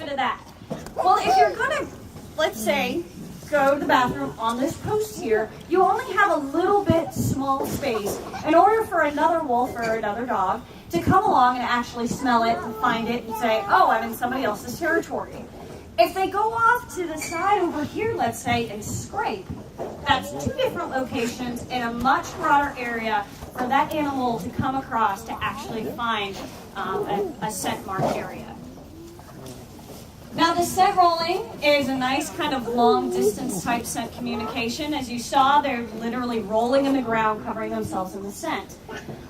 Of that? Well, if you're gonna, let's say, go to the bathroom on this post here, you only have a little bit small space in order for another wolf or another dog to come along and actually smell it and find it and say, oh, I'm in somebody else's territory. If they go off to the side over here, let's say, and scrape, that's two different locations in a much broader area for that animal to come across to actually find a scent mark area. Now the scent rolling is a nice kind of long distance type scent communication. As you saw, they're literally rolling in the ground, covering themselves in the scent.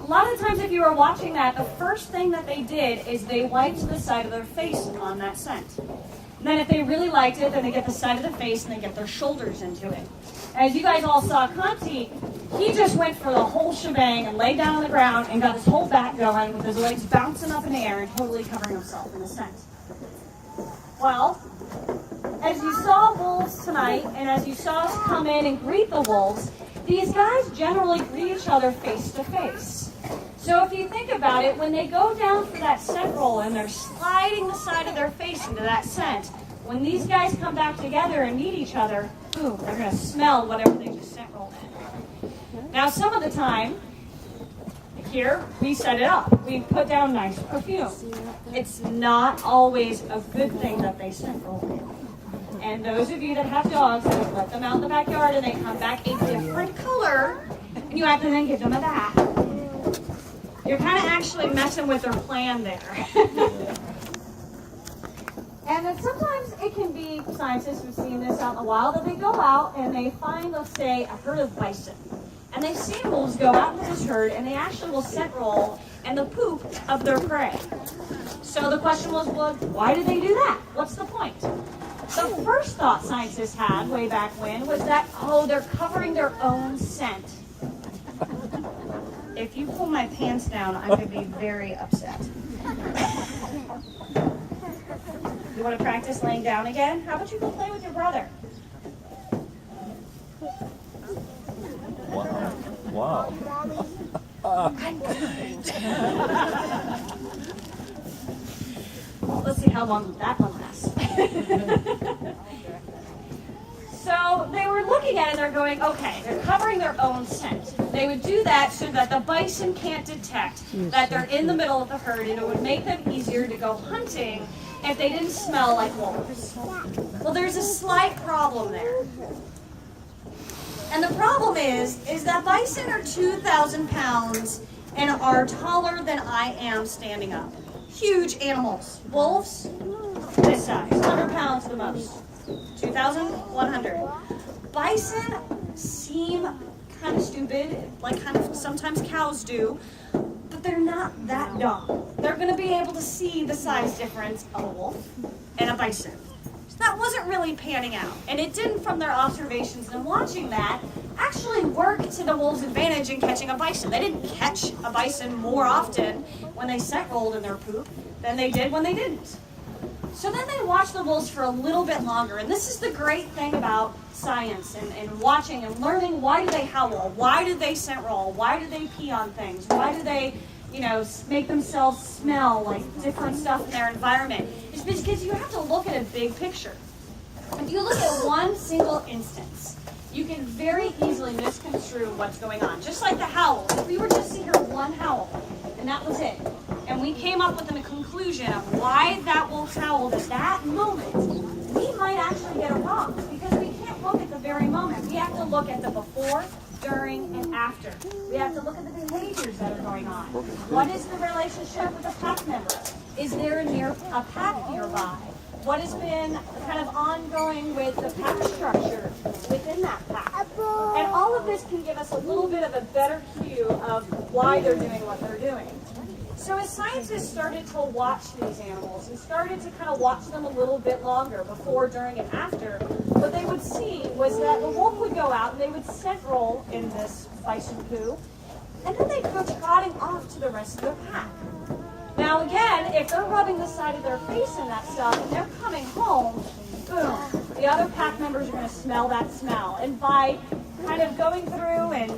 A lot of times if you were watching that, the first thing that they did is they wiped the side of their face on that scent. And then if they really liked it, then they get the side of the face and they get their shoulders into it. As you guys all saw Conti, he just went for the whole shebang and laid down on the ground and got his whole back going with his legs bouncing up in the air and totally covering himself in the scent. Well, as you saw wolves tonight, and as you saw us come in and greet the wolves, these guys generally greet each other face to face. So if you think about it, when they go down for that scent roll and they're sliding the side of their face into that scent, when these guys come back together and meet each other, boom, they're going to smell whatever they just scent rolled in. Now, some of the time, here, we set it up. We put down nice perfume. It's not always a good thing that they scent roll in. And those of you that have dogs, that let them out in the backyard and they come back a different color, and you have to then give them a bath. You're kind of actually messing with their plan there. And then sometimes it can be, scientists have seen this out in the wild, that they go out and they find, let's say, a herd of bison. And they've seen wolves go out into this herd and they actually will scent roll in the poop of their prey. So the question was, well, why did they do that? What's the point? The first thought scientists had way back when was that, oh, they're covering their own scent. If you pull my pants down, I'm going to be very upset. You want to practice laying down again? How about you go play with your brother? Wow. I'm good. Let's see how long that one lasts. So they were looking at it and they're going, okay, they're covering their own scent. They would do that so that the bison can't detect that they're in the middle of the herd, and it would make them easier to go hunting if they didn't smell like wolves. Well, there's a slight problem there. And the problem is that bison are 2,000 pounds and are taller than I am standing up. Huge animals. Wolves, this size, 100 pounds the most. 2,100. Bison seem kind of stupid, like kind of sometimes cows do, but they're not that dumb. They're going to be able to see the size difference of a wolf and a bison. That wasn't really panning out. And it didn't, from their observations and watching that, actually work to the wolves' advantage in catching a bison. They didn't catch a bison more often when they scent rolled in their poop than they did when they didn't. So then they watched the wolves for a little bit longer. And this is the great thing about science and watching and learning. Why do they howl? Why do they scent roll? Why do they pee on things? Why do they, make themselves smell like different stuff in their environment? It's because you have to look at a big picture. If you look at one single instance, you can very easily misconstrue what's going on. Just like the howl. If we were just to hear one howl, and that was it, and we came up with a conclusion of why that wolf howled at that moment, we might actually get it wrong, because we can't look at the very moment. We have to look at the before, during, and after. We have to look at the behaviors that are going on. What is the relationship with the pack member? Is there a pack nearby? What has been kind of ongoing with the pack structure within that pack? And all of this can give us a little bit of a better cue of why they're doing what they're doing. So as scientists started to watch these animals and started to kind of watch them a little bit longer, before, during, and after, what they would see was that the wolf would go out and they would scent roll in this bison poo, and then they'd go trotting off to the rest of their pack. Now again, if they're rubbing the side of their face in that stuff and they're coming home, boom, the other pack members are going to smell that smell. And by kind of going through and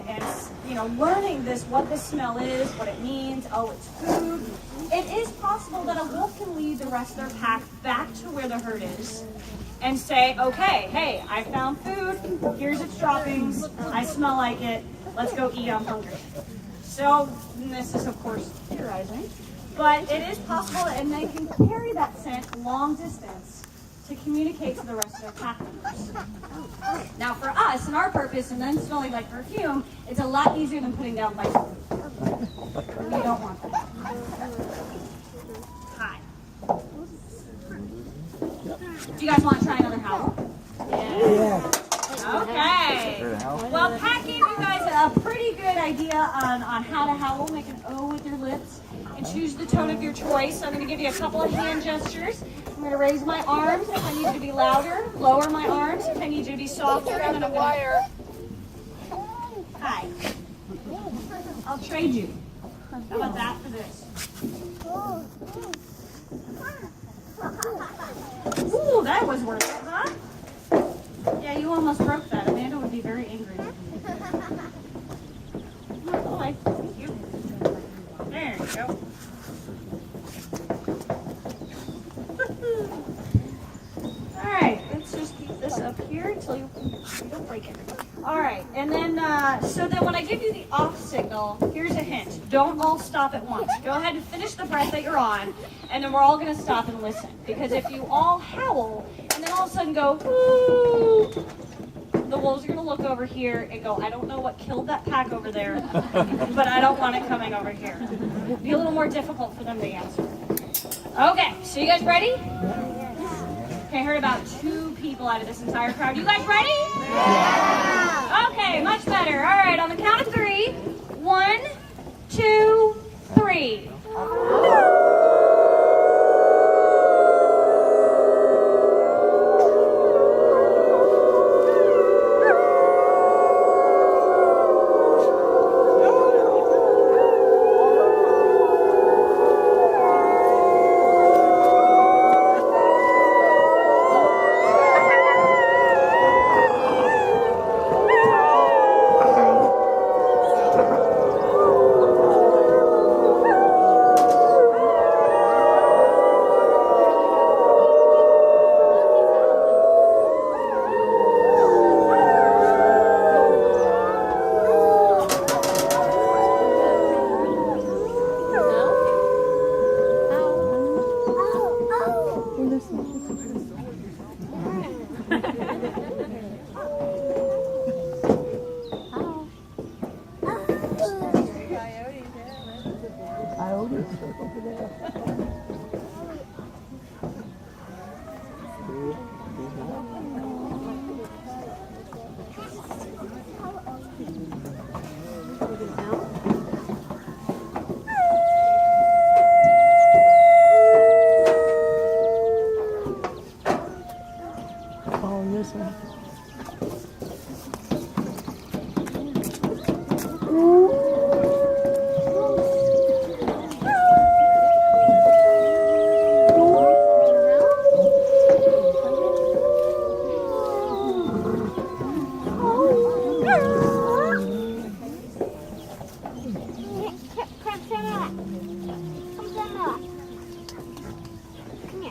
learning what this smell is, what it means, oh, it's food, it is possible that a wolf can lead the rest of their pack back to where the herd is and say, okay, hey, I found food, here's its droppings, I smell like it, let's go eat, I'm hungry. So, and this is of course theorizing, but it is possible, and they can carry that scent long distance to communicate to the rest of their pack members. Now for us, and our purpose, and then smelling like perfume, it's a lot easier than putting down bites. We don't want that. Hi. Do you guys want to try another howl? Yeah. Okay. Well, Pat gave you guys a pretty good idea on how to howl. Make an O with your lips and choose the tone of your choice. I'm going to give you a couple of hand gestures. I'm going to raise my arms if I need you to be louder. Lower my arms if I need you to be softer. And then I'm going to... Hi. I'll trade you. How about that for this? Ooh, that was worth it, huh? Yeah, you almost broke that. Amanda would be very angry. Oh, thank you. There you go. All right, let's just keep this up here until you don't break it. All right, and then, so then when I give you the off signal, here's a hint. Don't all stop at once. Go ahead and finish the breath that you're on, and then we're all going to stop and listen. Because if you all howl, and then all of a sudden go, woo, the wolves are going to look over here and go, I don't know what killed that pack over there, but I don't want it coming over here. It'll be a little more difficult for them to answer. Okay, so you guys ready? Okay, I heard about 2 people out of this entire crowd. You guys ready? Yeah! Okay, much better. All right, on the count of 3. 1, 2, 3.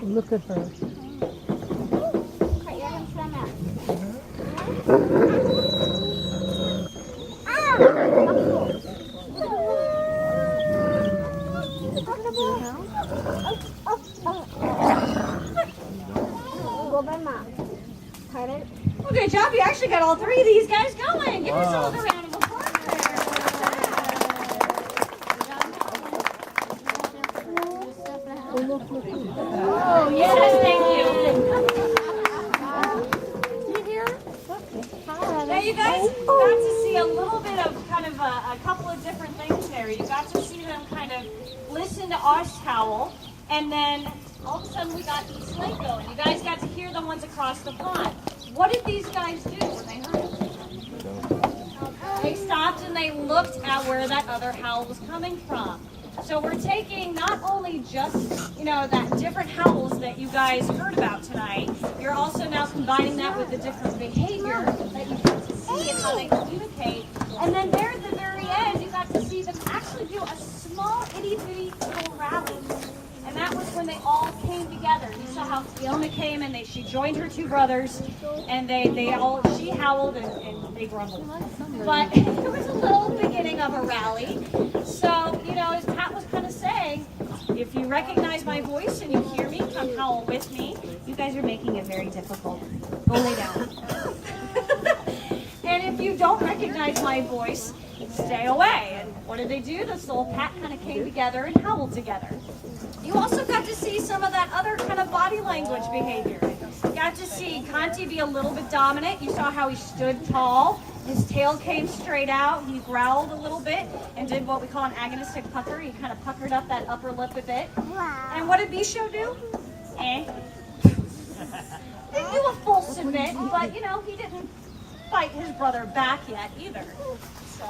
Look at her. Well, good job. You actually got all 3 of these guys going. Give yourselves a round of applause there. Oh, yes, thank you. Now, you guys got to see a little bit of kind of a couple of different things there. You got to see them kind of listen to us howl, and then all of a sudden we got East Lake going. You guys got to hear the ones across the pond. What did these guys do when they heard it? They stopped and they looked at where that other howl was coming from. So we're taking not only just, that different howls that you guys heard about tonight, you're also now combining that with the different behavior that you got to see and how they communicate. And then there at the very end, you got to see them actually do a small itty-bitty little rally together. You saw how Fiona came and she joined her two brothers, and she howled and they grumbled. But it was a little beginning of a rally. So, you know, as Pat was kind of saying, if you recognize my voice and you hear me, come howl with me. You guys are making it very difficult. Go lay down. And if you don't recognize my voice, stay away. And what did they do? This little pack kind of came together and howled together. You also got to see some of that other kind of body language behavior. You got to see Conti be a little bit dominant. You saw how he stood tall. His tail came straight out. He growled a little bit and did what we call an agonistic pucker. He kind of puckered up that upper lip a bit. And what did Bisho do? Didn't do a full submit, but you know, he didn't fight his brother back yet either. So,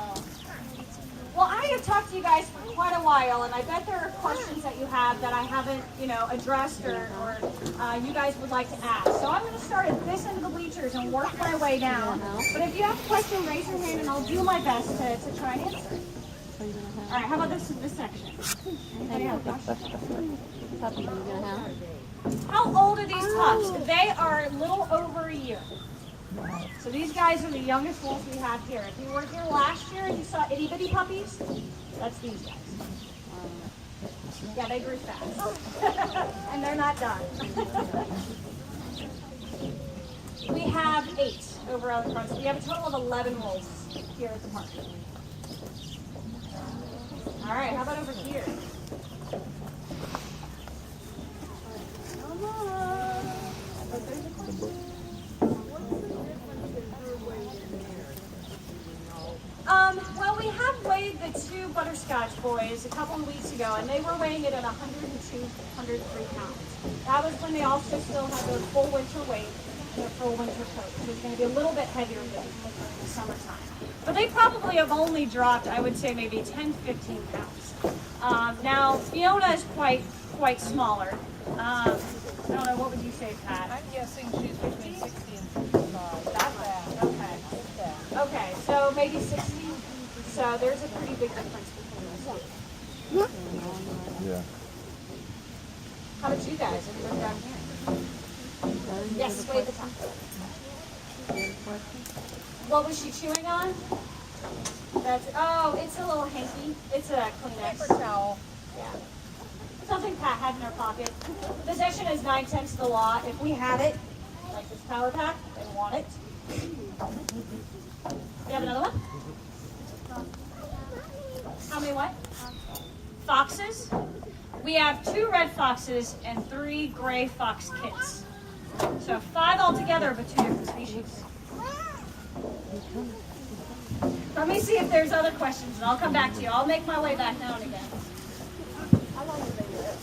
well, I have talked to you guys for quite a while, and I bet there are questions that you have that I haven't, you know, addressed or you guys would like to ask. So I'm going to start at this end of the bleachers and work my way down. But if you have a question, raise your hand, and I'll do my best to try and answer it. All right, how about this section? Anybody have a question? How old are these pups? They are a little over a year. So these guys are the youngest wolves we have here. If you were here last year and you saw itty bitty puppies, that's these guys. Yeah, they grew fast. And they're not done. We have 8 over on the front. So we have a total of 11 wolves here at the park. All right, how about over here? Come on. Well, we have weighed the 2 butterscotch boys a couple of weeks ago, and they were weighing it at 102, 103 pounds. That was when they also still had their full winter weight and their full winter coat, so it's going to be a little bit heavier than in the summertime. But they probably have only dropped, I would say, maybe 10, 15 pounds. Now, Fiona is quite smaller. I don't know, what would you say, Pat? I'm guessing she's between 60 and 65. That bad. Okay. Okay, so maybe 60. So there's a pretty big difference between us. Yeah. How about you guys? If you look down here. Yes, way at the top. What was she chewing on? It's a little hanky. It's a Kleenex. Paper towel. Yeah. Something Pat had in her pocket. Possession is 9/10 the law. If we have it, like this power pack, they want it. You have another one? How many what? Foxes? We have 2 red foxes and 3 gray fox kits. So 5 altogether, but 2 different species. Let me see if there's other questions, and I'll come back to you. I'll make my way back down again. How long do they live?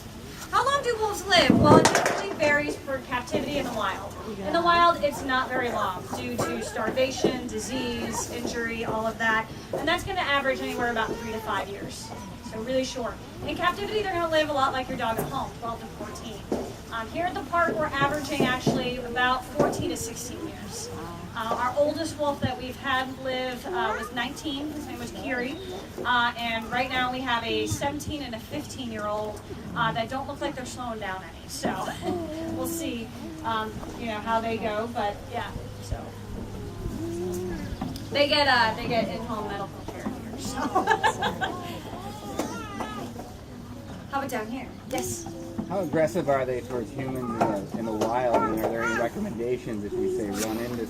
How long do wolves live? Well, it usually varies for captivity in the wild. In the wild, it's not very long due to starvation, disease, injury, all of that. And that's going to average anywhere about 3 to 5 years. So really short. In captivity, they're going to live a lot like your dog at home, 12 to 14. Here at the park, we're averaging actually about 14 to 16 years. Our oldest wolf that we've had live was 19. His name was Kiri. And right now we have a 17 and a 15-year-old that don't look like they're slowing down any. So we'll see, you know, how they go. But yeah, so they get in-home medical care here. So. How about down here? Yes. How aggressive are they towards humans in the wild? And are there any recommendations if you say run into